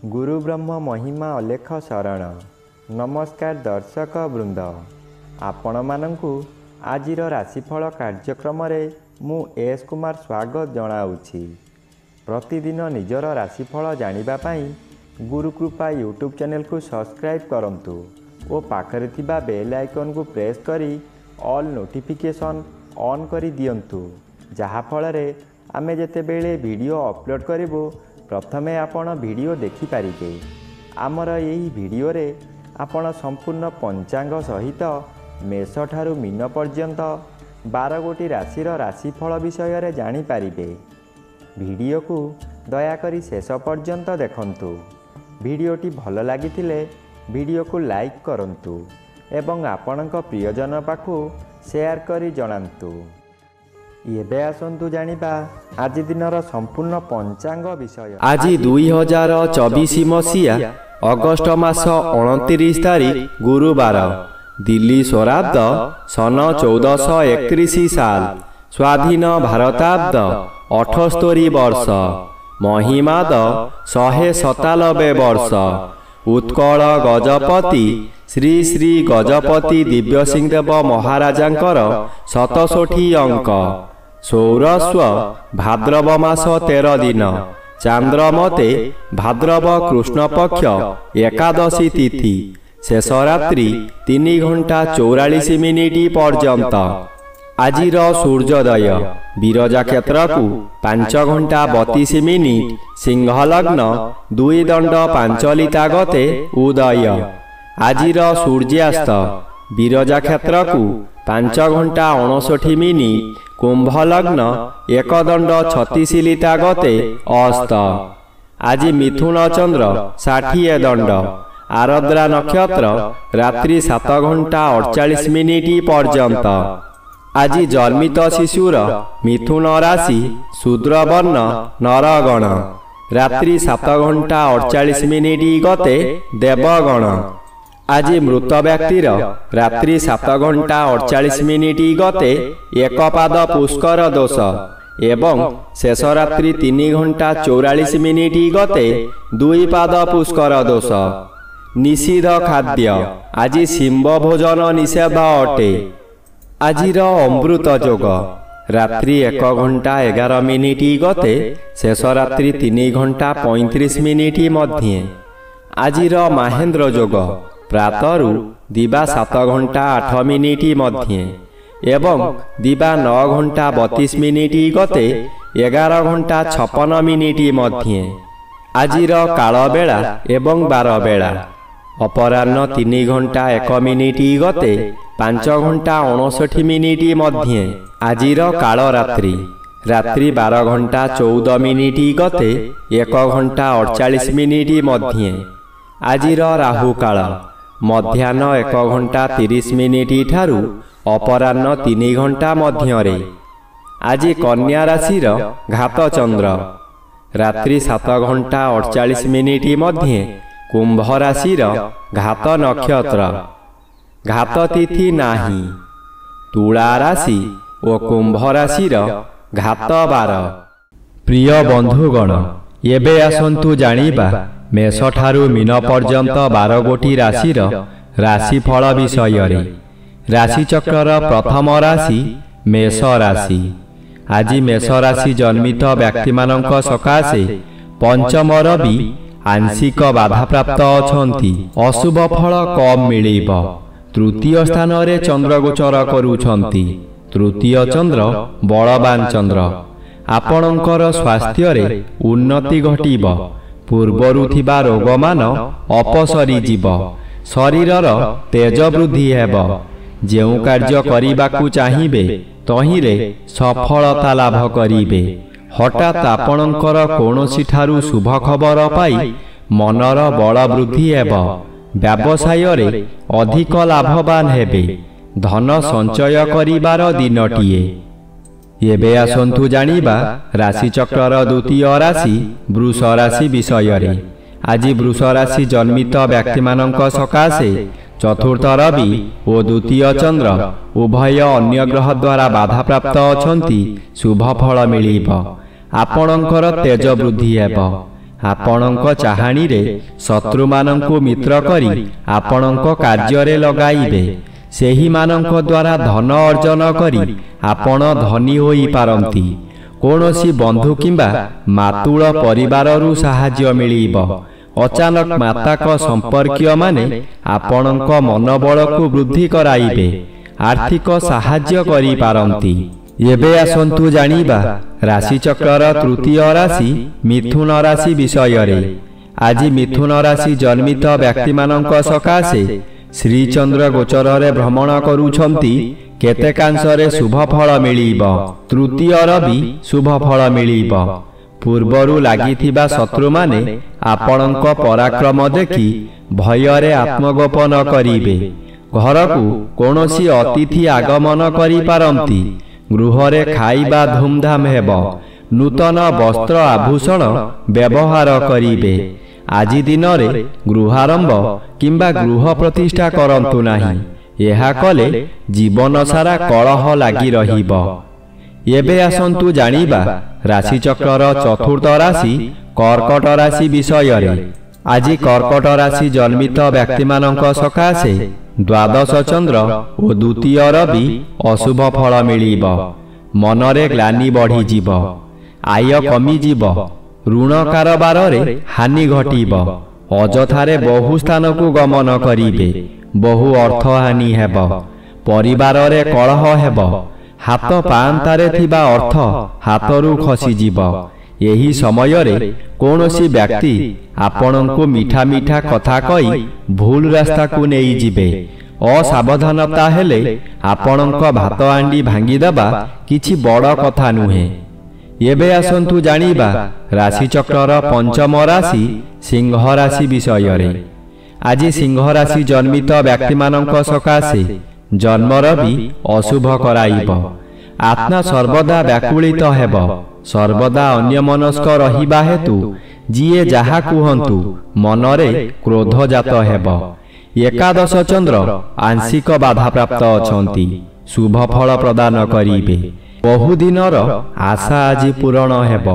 गुरु ब्रह्म महिमा अलेख शरण। नमस्कार दर्शक वृंद, आपण मानंकु आजिर राशिफल कार्यक्रम मु एस कुमार स्वागत जनाऊँगी। प्रतिदिन निजर राशिफल जानिबा पाई गुरुकृपा यूट्यूब चैनल को सब्सक्राइब करंतु और पाखरे थिबा बेल आइकन को प्रेस करी ऑल नोटिफिकेशन ऑन करी दियंतु, जहा फଳରେ आमे जेतेबेले वीडियो अपलोड करिवो प्रथमे आपण वीडियो देखि पारिबे। आमर यही वीडियो रे आपण संपूर्ण पंचांग सहित मेष ठारू मीन पर्यंत 12 गोटी राशिर राशिफल विषय रे जानि पारिबे। वीडियो को दयाकरी शेष पर्यंत देखंतु। वीडियोटी भल लागिथिले वीडियो को लाइक करंतु एवं आपणक प्रियजन पाखु शेयर करी जणांतु। एबे आसंतु जानिबा आज दिनर संपूर्ण पंचांग विषय। आज 2024 मसीहा अगस्ट मास 29 तारीख गुरुवार, दिल्ली स्वराब्द सन 1431 साल, स्वाधीन भारताब्द 78 वर्ष, महिमाद 197 वर्ष, उत्कल गजपति श्री श्री गजपति दिव्य सिंह देव महाराजांकर 67 अंक, सौरस्व भाद्रव मास 13 दिन, चांद्रमते भाद्रव कृष्ण पक्ष एकादशी तिथि, शेष रात्रि 3 घंटा 44 मिनिट पर्यंत। आजिर सूर्योदय विरजा क्षेत्र को 5 घंटा 32 मिनिट, सिंह लग्न 2 दंड 5 लिता गते उदय। आजिर सूर्यास्त विरजा क्षेत्र को 5 घंटा 59 मिनिट, कुंभ लग्न 1 दंड 36 लिता गते अस्त। आज मिथुन चंद्र 60 दंड, आरद्रा नक्षत्र रात्रि 7 घंटा 48 मिनिट पर्यंत। आज जन्मित शिशुर मिथुन राशि शूद्र वर्ण नरगण, रात्रि 7 घंटा 48 मिनिट गते देवगण। आज मृत व्यक्तिर रात्रि 7 घंटा 48 मिनिट गते एक पाद पुष्कर दोष एवं शेष रात्रि 3 घंटा 44 मिनिट गते 2 पाद पुष्कर दोष। निषिद्ध खाद्य आज शिंब भोजन निषेध अटे। आजिर अमृत योग रात्रि 1 घंटा 11 मिनिट गते शेष रात्रि 3 घंटा 35 मिनिट मध्य। आजिर महेंद्र योग प्रातरु दिवा 7 घंटा 8 मिनिट मध्य एवं दिवा 9 घंटा 32 मिनिट गते 11 घंटा 56 मिनिट मध्य। आजिर काल बेला एवं बार बेला अपराह्न 3 घंटा 1 मिनिट गते 5 घंटा 59 मिनिट मध्य। आजिर काल रात्रि रात्रि 12 घंटा 14 मिनिट गते 1 घंटा 48 मिनिट मध्य। आजिर राहु काल मध्याह्न 1 घंटा 30 मिनिट ठारू अपराह्न 3 घंटा मध्य। आज कन्या राशिर घात चंद्र रात्रि 7 घंटा 48 मिनिट मध्य, कुंभ राशिर घात नक्षत्र, घात तिथि नाही। तुला राशि और कुंभ राशिर घात बार। प्रिय बंधुगण, एबे आसंतु जानिबा मेष ठारू मीन पर्यंत 12 गोटी राशिर राशिफल विषय रे। राशिचक्रर प्रथम राशि मेष राशि। आज मेष राशि जन्मित व्यक्ति मानक सकाशे पंचम रवि आंशिक बाधा प्राप्त अछंती, अशुभ फल कम मिलिब। तृतीय स्थान रे चंद्र गोचर करूछंती। तृतीय चंद्र बलवान चंद्र। आपणकर स्वास्थ्य रे उन्नति घटिब। पूर्वरु थिबा रोग मान अपसरी जीव। शरीरर तेज वृद्धि हेब। जेउ कार्य करिबाकु चाहिबे तहिरे सफलता लाभ करिबे। हठात आपणकर कोनोसी ठारू शुभ खबर पाई मनर बल वृद्धि हेब। व्यवसाय रे अधिक लाभवान हेबे। धन संचय करिबार दिनटिए। एबे आसंतु जानिबा राशिचक्रर द्वितीय राशि वृष राशि विषय रे। आज वृष राशि जन्मित व्यक्ति मानक सकाशे चतुर्थ रवि और द्वितीय चंद्र उभय अन्य ग्रह द्वारा बाधा प्राप्त अछंती। शुभ फल मिलिब। आपणकर तेज वृद्धि हेब। ଆପଣଙ୍କ ଚାହାଣୀରେ ଶତ୍ରୁମାନଙ୍କୁ ମିତ୍ର କରି ଆପଣଙ୍କ କାର୍ଯ୍ୟରେ ଲଗାଇବେ। ସେହିମାନଙ୍କ ଦ୍ୱାରା ଧନ ଅର୍ଜନ କରି ଆପଣ ଧନୀ ହୋଇପାରନ୍ତି। କୌଣସି ବନ୍ଧୁ କିମ୍ବା ମାତୁଳ ପରିବାରରୁ ସାହାଯ୍ୟ ମିଳିବ। ଅଚାନକ ମାତାଙ୍କ ସମ୍ପର୍କୀୟମାନେ ଆପଣଙ୍କ ମନୋବଳକୁ ବୃଦ୍ଧି କରାଇବେ। ଆର୍ଥିକ ସାହାଯ୍ୟ କରିପାରନ୍ତି। ଏବେ ଆସନ୍ତୁ ଜାଣିବା ରାଶିଚକ୍ରର ତୃତୀୟ ରାଶି ମିଥୁନ ରାଶି ବିଷୟରେ। ଆଜି ମିଥୁନ ରାଶି ଜନ୍ମିତ ବ୍ୟକ୍ତିମାନଙ୍କ ସକାଶେ ଶ୍ରୀଚନ୍ଦ୍ର ଗୋଚରରେ ଭ୍ରମଣ କରୁଛନ୍ତି। କେତେକାଂଶରେ ଶୁଭ ଫଳ ମିଳିବ। ତୃତୀୟର ବି ଶୁଭ ଫଳ ମିଳିବ। ପୂର୍ବରୁ ଲାଗିଥିବା ଶତ୍ରୁମାନେ ଆପଣଙ୍କ ପରାକ୍ରମ ଦେଖି ଭୟରେ ଆତ୍ମଗୋପନ କରିବେ। ଘରକୁ କୌଣସି ଅତିଥି ଆଗମନ କରିପାରନ୍ତି। ଗୃହରେ ଖାଇବା ଧୁମଧାମ ହେବ। ନୂତନ ବସ୍ତ୍ର ଆଭୂଷଣ ବ୍ୟବହାର କରିବେ। ଆଜି ଦିନରେ ଗୃହାରମ୍ଭ କିମ୍ବା ଗୃହ ପ୍ରତିଷ୍ଠା କରନ୍ତୁ ନାହିଁ। ଏହା କଲେ ଜୀବନ ସାରା କଳହ ଲାଗି ରହିବ। ଏବେ ଆସନ୍ତୁ ଜାଣିବା ରାଶିଚକ୍ରର ଚତୁର୍ଥ ରାଶି କର୍କଟ ରାଶି ବିଷୟରେ। ଆଜି କର୍କଟ ରାଶି ଜନ୍ମିତ ବ୍ୟକ୍ତିମାନଙ୍କ ସକାଶେ ଦ୍ୱାଦଶ ଚନ୍ଦ୍ର ଓ ଦ୍ୱିତୀୟ ରବି ଅଶୁଭ ଫଳ ମିଳିବ। ମନରେ ଗ୍ଲାନି ବଢ଼ିଯିବ। ଆୟ କମିଯିବ। ଋଣ କାରବାରରେ ହାନି ଘଟିବ। ଅଯଥାରେ ବହୁ ସ୍ଥାନକୁ ଗମନ କରିବେ। ବହୁ ଅର୍ଥହାନି ହେବ। ପରିବାରରେ କଳହ ହେବ। ହାତ ପାଆନ୍ତାରେ ଥିବା ଅର୍ଥ ହାତରୁ ଖସିଯିବ। ଏହି ସମୟରେ କୌଣସି ବ୍ୟକ୍ତି ଆପଣଙ୍କୁ ମିଠା ମିଠା କଥା କହି ଭୁଲ ରାସ୍ତାକୁ ନେଇଯିବେ। ଅସାବଧାନତା ହେଲେ ଆପଣଙ୍କ ଭାତ ହାଣ୍ଡି ଭାଙ୍ଗିଦେବା କିଛି ବଡ଼ କଥା ନୁହେଁ। ଏବେ ଆସନ୍ତୁ ଜାଣିବା ରାଶିଚକ୍ରର ପଞ୍ଚମ ରାଶି ସିଂହ ରାଶି ବିଷୟରେ। ଆଜି ସିଂହ ରାଶି ଜନ୍ମିତ ବ୍ୟକ୍ତିମାନଙ୍କ ସକାଶେ ଜନ୍ମର ବି ଅଶୁଭ କରାଇବ। ଆତ୍ମା ସର୍ବଦା ବ୍ୟାକୁଳିତ ହେବ। ସର୍ବଦା ଅନ୍ୟମନସ୍କ ରହିବା ହେତୁ ଯିଏ ଯାହା କୁହନ୍ତୁ ମନରେ କ୍ରୋଧ ଜାତ ହେବ। ଏକାଦଶ ଚନ୍ଦ୍ର ଆଂଶିକ ବାଧାପ୍ରାପ୍ତ ଅଛନ୍ତି। ଶୁଭ ଫଳ ପ୍ରଦାନ କରିବେ। ବହୁଦିନର ଆଶା ଆଜି ପୂରଣ ହେବ।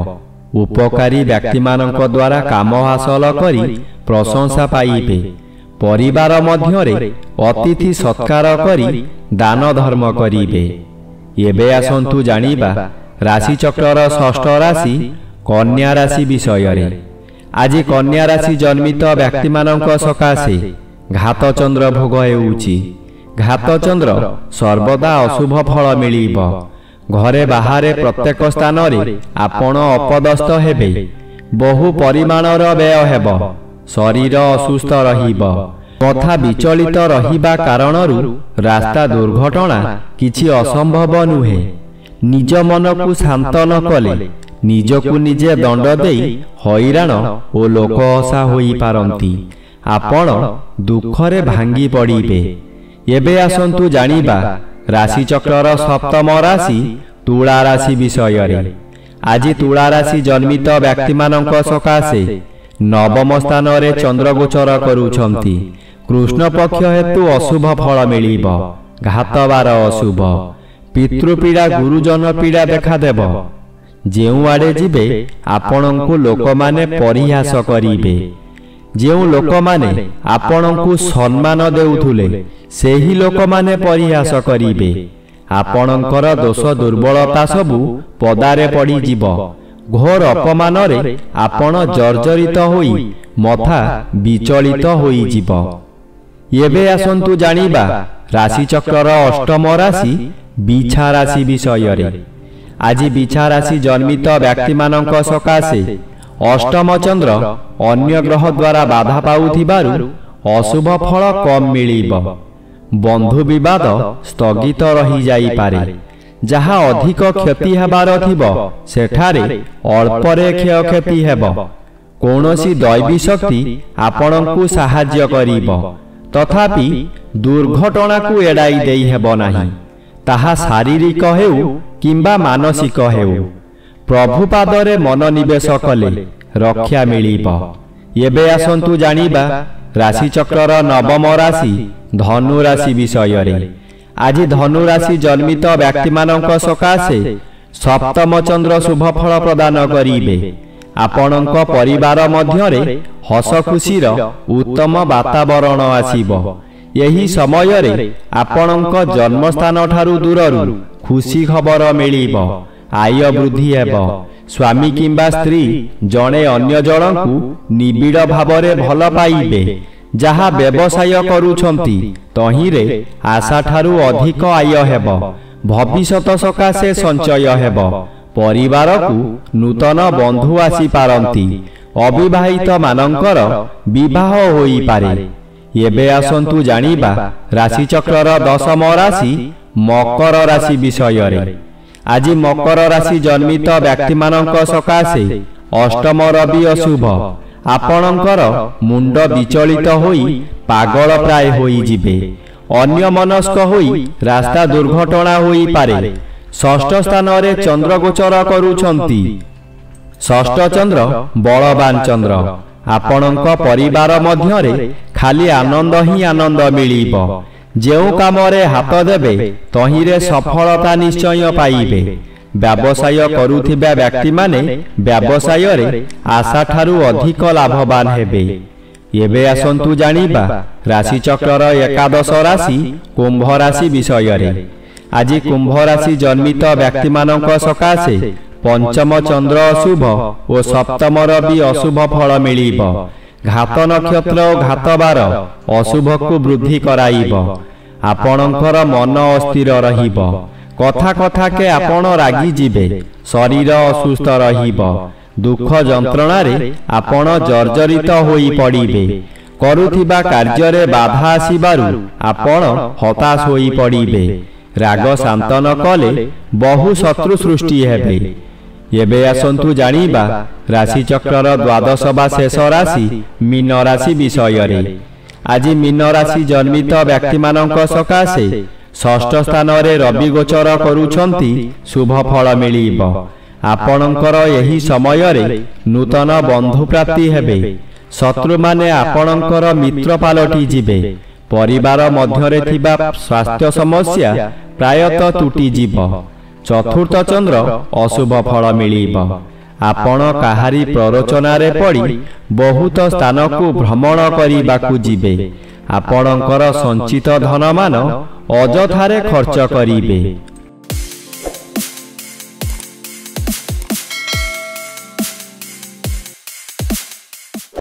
ଉପକାରୀ ବ୍ୟକ୍ତିମାନଙ୍କ ଦ୍ୱାରା କାମ ହାସଲ କରି ପ୍ରଶଂସା ପାଇବେ। ପରିବାର ମଧ୍ୟରେ ଅତିଥି ସତ୍କାର କରି ଦାନ ଧର୍ମ କରିବେ। ଏବେ ଆସନ୍ତୁ ଜାଣିବା ରାଶିଚକ୍ରର ଷଷ୍ଠ ରାଶି କନ୍ୟା ରାଶି ବିଷୟରେ। ଆଜି କନ୍ୟା ରାଶି ଜନ୍ମିତ ବ୍ୟକ୍ତିମାନଙ୍କ ସକାଶେ ଘାତଚନ୍ଦ୍ର ଭୋଗ ହେଉଛି। ଘାତଚନ୍ଦ୍ର ସର୍ବଦା ଅଶୁଭ ଫଳ ମିଳିବ। ଘରେ ବାହାରେ ପ୍ରତ୍ୟେକ ସ୍ଥାନରେ ଆପଣ ଅପଦସ୍ଥ ହେବେ। ବହୁ ପରିମାଣର ବ୍ୟୟ ହେବ। ଶରୀର ଅସୁସ୍ଥ ରହିବ। କଥା ବିଚଳିତ ରହିବା କାରଣରୁ ରାସ୍ତା ଦୁର୍ଘଟଣା କିଛି ଅସମ୍ଭବ ନୁହେଁ। ନିଜ ମନକୁ ଶାନ୍ତ ନ କଲେ ନିଜକୁ ନିଜେ ଦଣ୍ଡ ଦେଇ ହଇରାଣ ଓ ଲୋକହସା ହୋଇପାରନ୍ତି। ଆପଣ ଦୁଃଖରେ ଭାଙ୍ଗି ପଡ଼ିବେ। ଏବେ ଆସନ୍ତୁ ଜାଣିବା ରାଶିଚକ୍ରର ସପ୍ତମ ରାଶି ତୁଳା ରାଶି ବିଷୟରେ। ଆଜି ତୁଳା ରାଶି ଜନ୍ମିତ ବ୍ୟକ୍ତିମାନଙ୍କ ସକାଶେ ନବମ ସ୍ଥାନରେ ଚନ୍ଦ୍ରଗୋଚର କରୁଛନ୍ତି। କୃଷ୍ଣପକ୍ଷ ହେତୁ ଅଶୁଭ ଫଳ ମିଳିବ। ଘାତବାର ଅଶୁଭ। ପିତୃପୀଡ଼ା ଗୁରୁଜନ ପୀଡ଼ା ଦେଖାଦେବ। ଯେଉଁଆଡ଼େ ଯିବେ ଆପଣଙ୍କୁ ଲୋକମାନେ ପରିହାସ କରିବେ। ଯେଉଁ ଲୋକମାନେ ଆପଣଙ୍କୁ ସମ୍ମାନ ଦେଉଥିଲେ ସେହି ଲୋକମାନେ ପରିହାସ କରିବେ। ଆପଣଙ୍କର ଦୋଷ ଦୁର୍ବଳତା ସବୁ ପଦାରେ ପଡ଼ିଯିବ। ଘୋର ଅପମାନରେ ଆପଣ ଜର୍ଜରିତ ହୋଇ ମଥା ବିଚଳିତ ହୋଇଯିବ। ଏବେ ଆସନ୍ତୁ ଜାଣିବା ରାଶିଚକ୍ରର ଅଷ୍ଟମ ରାଶି ବିଛା ରାଶି ବିଷୟରେ। ଆଜି ବିଛା ରାଶି ଜନ୍ମିତ ବ୍ୟକ୍ତିମାନଙ୍କ ସକାଶେ ଅଷ୍ଟମ ଚନ୍ଦ୍ର ଅନ୍ୟ ଗ୍ରହ ଦ୍ୱାରା ବାଧା ପାଉଥିବାରୁ ଅଶୁଭ ଫଳ କମ୍ ମିଳିବ। ବନ୍ଧୁ ବିବାଦ ସ୍ଥଗିତ ରହିଯାଇପାରେ। ଯାହା ଅଧିକ କ୍ଷତି ହେବାର ଥିବ ସେଠାରେ ଅଳ୍ପରେ କ୍ଷୟକ୍ଷତି ହେବ। କୌଣସି ଦୈବୀ ଶକ୍ତି ଆପଣଙ୍କୁ ସାହାଯ୍ୟ କରିବ। ତଥାପି ଦୁର୍ଘଟଣାକୁ ଏଡ଼ାଇ ଦେଇ ହେବ ନାହିଁ। ତାହା ଶାରୀରିକ ହେଉ କିମ୍ବା ମାନସିକ ହେଉ। ପ୍ରଭୁ ପାଦରେ ମନୋନିବେଶ କଲେ ରକ୍ଷା ମିଳିବ। ଏବେ ଆସନ୍ତୁ ଜାଣିବା ରାଶିଚକ୍ରର ନବମ ରାଶି ଧନୁ ରାଶି ବିଷୟରେ। ଆଜି ଧନୁ ରାଶି ଜନ୍ମିତ ବ୍ୟକ୍ତିମାନଙ୍କ ସକାଶେ ସପ୍ତମ ଚନ୍ଦ୍ର ଶୁଭ ଫଳ ପ୍ରଦାନ କରିବେ। ଆପଣଙ୍କ ପରିବାର ମଧ୍ୟରେ ହସ ଖୁସିର ଉତ୍ତମ ବାତାବରଣ ଆସିବ। ଏହି ସମୟରେ ଆପଣଙ୍କ ଜନ୍ମସ୍ଥାନଠାରୁ ଦୂରରୁ ଖୁସି ଖବର ମିଳିବ। ଆୟ ବୃଦ୍ଧି ହେବ। ସ୍ୱାମୀ କିମ୍ବା ସ୍ତ୍ରୀ ଜଣେ ଅନ୍ୟ ଜଣଙ୍କୁ ନିବିଡ଼ ଭାବରେ ଭଲ ପାଇବେ। ଯାହା ବ୍ୟବସାୟ କରୁଛନ୍ତି ତହିଁରେ ଆଶାଠାରୁ ଅଧିକ ଆୟ ହେବ। ଭବିଷ୍ୟତ ସକାଶେ ସଞ୍ଚୟ ହେବ। ପରିବାରକୁ ନୂତନ ବନ୍ଧୁ ଆସିପାରନ୍ତି। ଅବିବାହିତ ମାନଙ୍କର ବିବାହ ହୋଇପାରେ। ଏବେ ଆସନ୍ତୁ ଜାଣିବା ରାଶିଚକ୍ରର ଦଶମ ରାଶି ମକର ରାଶି ବିଷୟରେ। ଆଜି ମକର ରାଶି ଜନ୍ମିତ ବ୍ୟକ୍ତିମାନଙ୍କ ସକାଶେ ଅଷ୍ଟମ ରବି ଅଶୁଭ। ଆପଣଙ୍କର ମୁଣ୍ଡ ବିଚଳିତ ହୋଇ ପାଗଳ ପ୍ରାୟ ହୋଇଯିବେ। ଅନ୍ୟମନସ୍କ ହୋଇ ରାସ୍ତା ଦୁର୍ଘଟଣା ହୋଇପାରେ। ଷଷ୍ଠ ସ୍ଥାନରେ ଚନ୍ଦ୍ର ଗୋଚର କରୁଛନ୍ତି। ଷଷ୍ଠ ଚନ୍ଦ୍ର ବଳବାନ ଚନ୍ଦ୍ର। ଆପଣଙ୍କ ପରିବାର ମଧ୍ୟରେ ଖାଲି ଆନନ୍ଦ ହିଁ ଆନନ୍ଦ ମିଳିବ। ଯେଉଁ କାମରେ ହାତ ଦେବେ ତହିଁରେ ସଫଳତା ନିଶ୍ଚୟ ପାଇବେ। ବ୍ୟବସାୟ କରୁଥିବା ବ୍ୟକ୍ତିମାନେ ବ୍ୟବସାୟରେ ଆଶାଠାରୁ ଅଧିକ ଲାଭବାନ ହେବେ। ଏବେ ଆସନ୍ତୁ ଜାଣିବା ରାଶିଚକ୍ରର ଏକାଦଶ ରାଶି କୁମ୍ଭ ରାଶି ବିଷୟରେ। ଆଜି କୁମ୍ଭ ରାଶି ଜନ୍ମିତ ବ୍ୟକ୍ତିମାନଙ୍କ ସକାଶେ ପଞ୍ଚମ ଚନ୍ଦ୍ର ଅଶୁଭ ଓ ସପ୍ତମ ରବି ଅଶୁଭ ଫଳ ମିଳିବ। ଘାତ ନକ୍ଷତ୍ର ଓ ଘାତ ବାର ଅଶୁଭକୁ ବୃଦ୍ଧି କରାଇବ। ଆପଣଙ୍କର ମନ ଅସ୍ଥିର ରହିବ। କଥା କଥାକେ ଆପଣ ରାଗିଯିବେ। ଶରୀର ଅସୁସ୍ଥ ରହିବ। ଦୁଃଖ ଯନ୍ତ୍ରଣାରେ ଆପଣ ଜର୍ଜରିତ ହୋଇ ପଡ଼ିବେ। କରୁଥିବା କାର୍ଯ୍ୟରେ ବାଧା ଆସିବାରୁ ଆପଣ ହତାଶ ହୋଇ ପଡ଼ିବେ। ରାଗ ଶାନ୍ତ ନ କଲେ ବହୁ ଶତ୍ରୁ ସୃଷ୍ଟି ହେବେ। ଏବେ ଆସନ୍ତୁ ଜାଣିବା ରାଶିଚକ୍ରର ଦ୍ୱାଦଶ ବା ଶେଷ ରାଶି ମୀନ ରାଶି ବିଷୟରେ। ଆଜି ମୀନ ରାଶି ଜନ୍ମିତ ବ୍ୟକ୍ତିମାନଙ୍କ ସକାଶେ ଷଷ୍ଠ ସ୍ଥାନରେ ରବି ଗୋଚର କରୁଛନ୍ତି। ଶୁଭ ଫଳ ମିଳିବ। ଆପଣଙ୍କର ଏହି ସମୟରେ ନୂତନ ବନ୍ଧୁ ପ୍ରାପ୍ତି ହେବେ। ଶତ୍ରୁମାନେ ଆପଣଙ୍କର ମିତ୍ର ପାଲଟି ଯିବେ। ପରିବାର ମଧ୍ୟରେ ଥିବା ସ୍ୱାସ୍ଥ୍ୟ ସମସ୍ୟା ପ୍ରାୟତଃ ତୁଟିଯିବ। ଚତୁର୍ଥ ଚନ୍ଦ୍ର ଅଶୁଭ ଫଳ ମିଳିବ। ଆପଣ କାହାରି ପ୍ରରୋଚନାରେ ପଡ଼ି ବହୁତ ସ୍ଥାନକୁ ଭ୍ରମଣ କରିବାକୁ ଯିବେ। ଆପଣଙ୍କର ସଞ୍ଚିତ ଧନମାନ ଅଯଥାରେ ଖର୍ଚ୍ଚ କରିବେ।